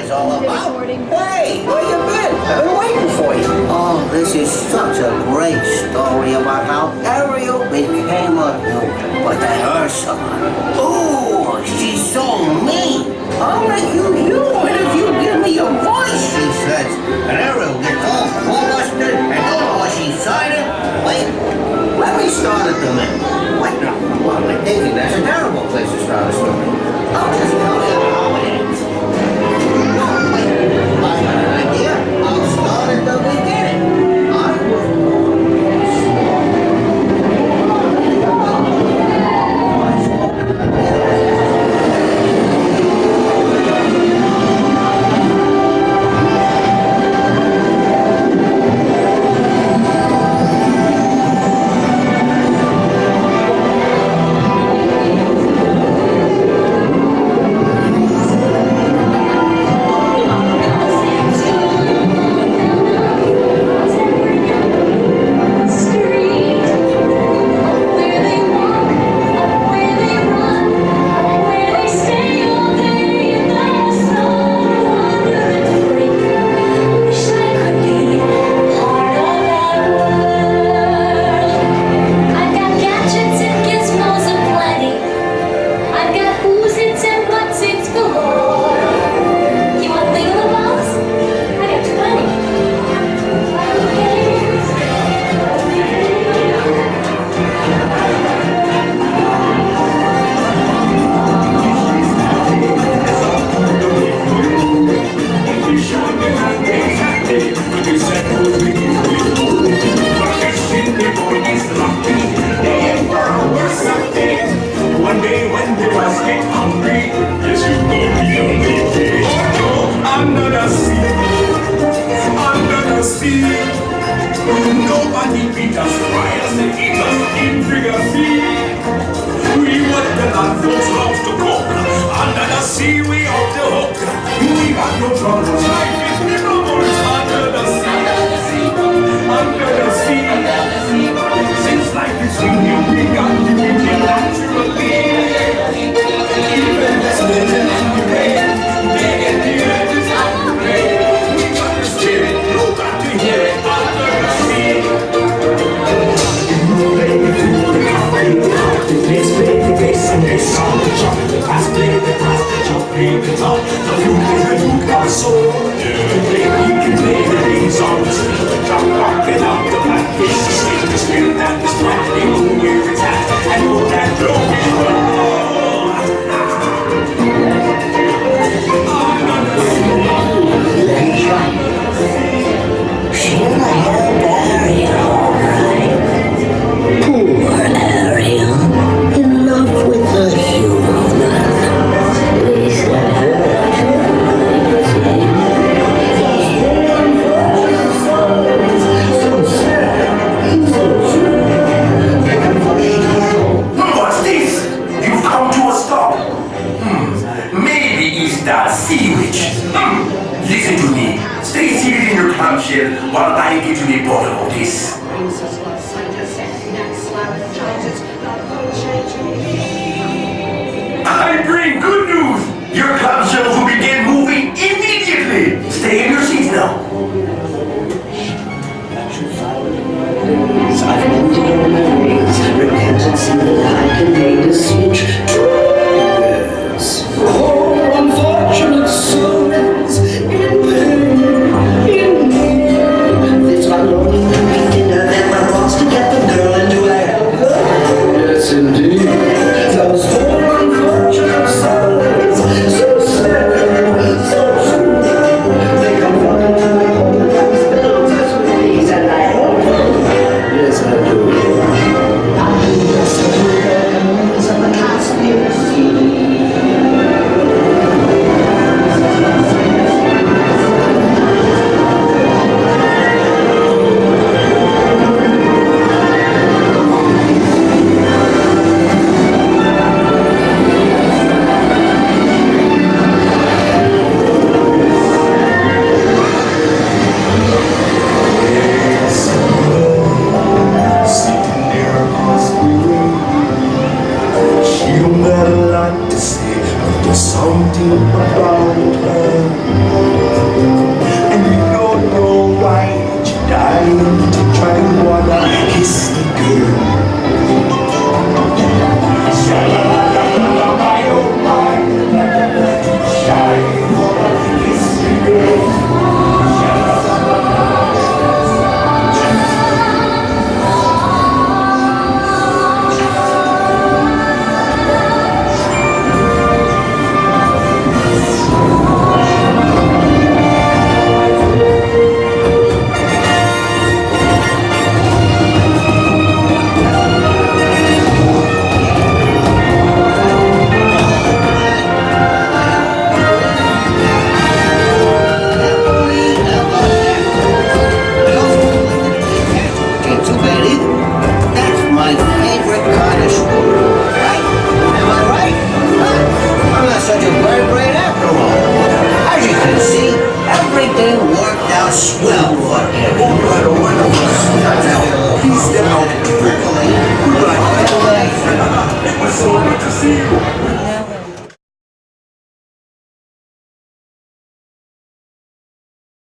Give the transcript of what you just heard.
is all about. Hey, where you been? I've been waiting for you. Oh, this is such a great story about how Ariel became a human. But that Ursula, oh, she's so mean. I'll make you human if you give me your voice, she says. And Ariel gets all flustered and don't know what she's signing. Wait, let me start at the middle. Wait, no, well, I'm thinking that's a terrible place to start a story. I'll just tell you how it ends. Oh, wait, I got an idea. I'll start at the beginning. I was born see.